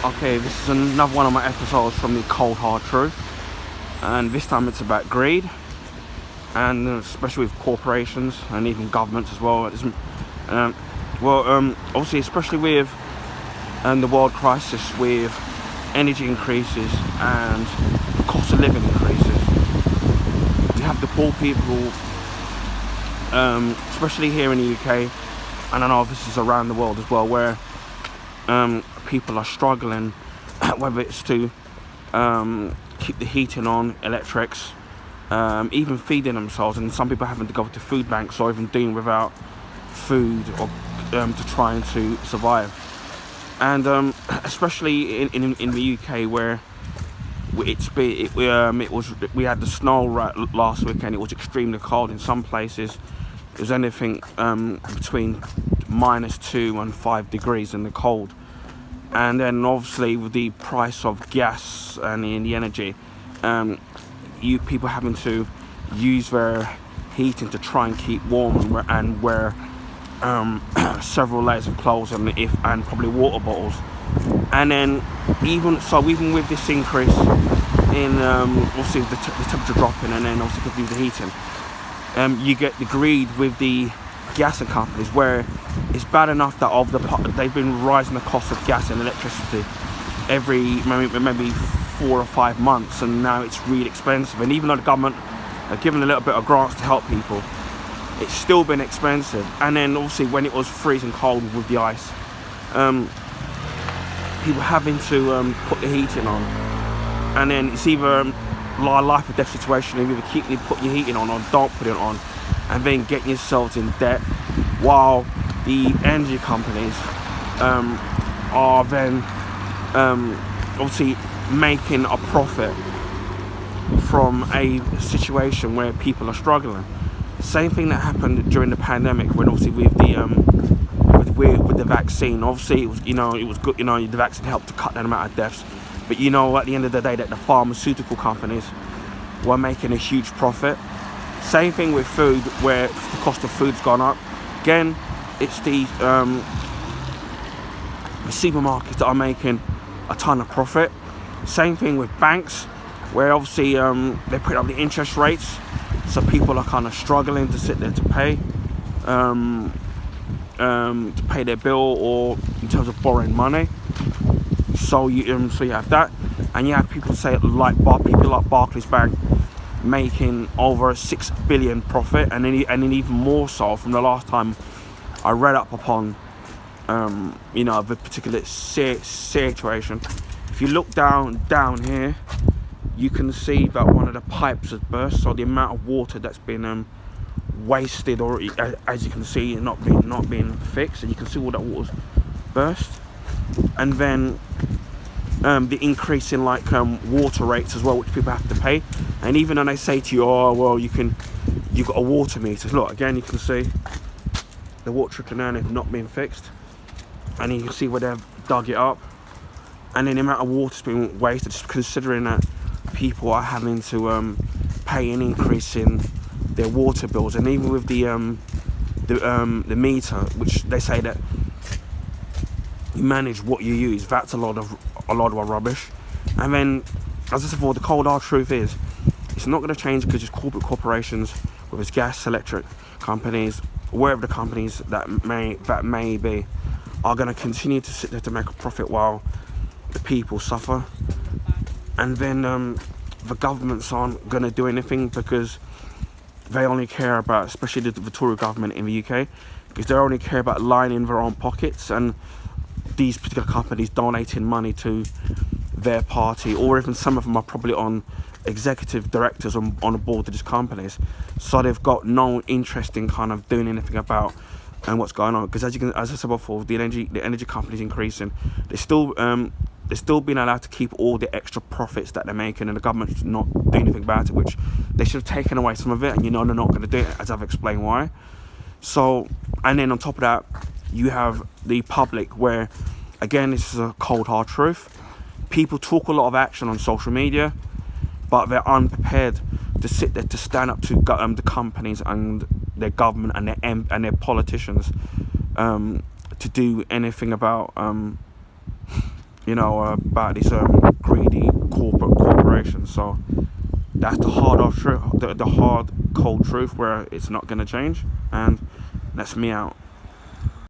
Okay, this is another one of my episodes from the Cold Hard Truth, and this time it's about greed, and especially with corporations and even governments as well. Obviously, especially with the world crisis, with energy increases and the cost of living increases, you have the poor people, especially here in the UK, and I know this is around the world as well, where people are struggling, whether it's to keep the heating on, electrics, even feeding themselves, and some people having to go to food banks or even doing without food or to trying to survive. And especially in the UK, where we had the snow last weekend. It was extremely cold in some places. It was anything between -2 and 5 degrees in the cold. And then obviously with the price of gas and the energy, people having to use their heating to try and keep warm and wear several layers of clothes and probably water bottles. And then even with this increase in obviously the temperature dropping, and then obviously with the heating, you get the greed with the gas companies, where it's bad enough that they've been rising the cost of gas and electricity every maybe 4 or 5 months, and now it's really expensive. And even though the government are giving a little bit of grants to help people, it's still been expensive. And then obviously when it was freezing cold with the ice, people having to put the heating on, and then it's either a life or death situation. You either keep putting your heating on or don't put it on, and then getting yourselves in debt, while the energy companies are then obviously making a profit from a situation where people are struggling. Same thing that happened during the pandemic, when obviously with the vaccine. Obviously it was good, the vaccine helped to cut down the amount of deaths, but at the end of the day, that the pharmaceutical companies were making a huge profit. Same thing with food, where the cost of food's gone up. Again, it's the supermarkets that are making a ton of profit. Same thing with banks, where obviously they put up the interest rates, so people are kind of struggling to sit there to pay their bill, or in terms of borrowing money. So you have that, and you have people people like Barclays Bank making over 6 billion profit, and then even more so from the last time I read up upon the particular situation. If you look down here, you can see that one of the pipes has burst, so the amount of water that's been wasted, or as you can see, not being fixed, and you can see all that water's burst. And then the increase in water rates as well, which people have to pay. And even though they say to you, oh well, you've got a water meter, look again, you can see the water trickling down is not being fixed, and you can see where they've dug it up, and then the amount of water's being wasted, just considering that people are having to pay an increase in their water bills. And even with the meter, which they say that you manage what you use, that's a lot of rubbish. And then, as I said before, the cold hard truth is, it's not going to change because it's corporations, whether it's gas, electric companies, wherever the companies that may be, are going to continue to sit there to make a profit while the people suffer. And then the governments aren't going to do anything, because they only care about, especially the Tory government in the UK, because they only care about lining their own pockets, and these particular companies donating money to their party, or even some of them are probably on executive directors on the board of these companies, so they've got no interest in kind of doing anything about what's going on. Because as I said before, the energy companies increasing, they're still being allowed to keep all the extra profits that they're making, and the government's not doing anything about it, which they should have taken away some of it, and they're not going to do it, as I've explained why. So, and then on top of that, you have the public, where again, this is a cold hard truth, people talk a lot of action on social media, but they're unprepared to sit there to stand up to the companies and their government and their politicians to do anything about about this greedy corporation. So that's the hard of truth, the hard cold truth, where it's not going to change. And that's me out.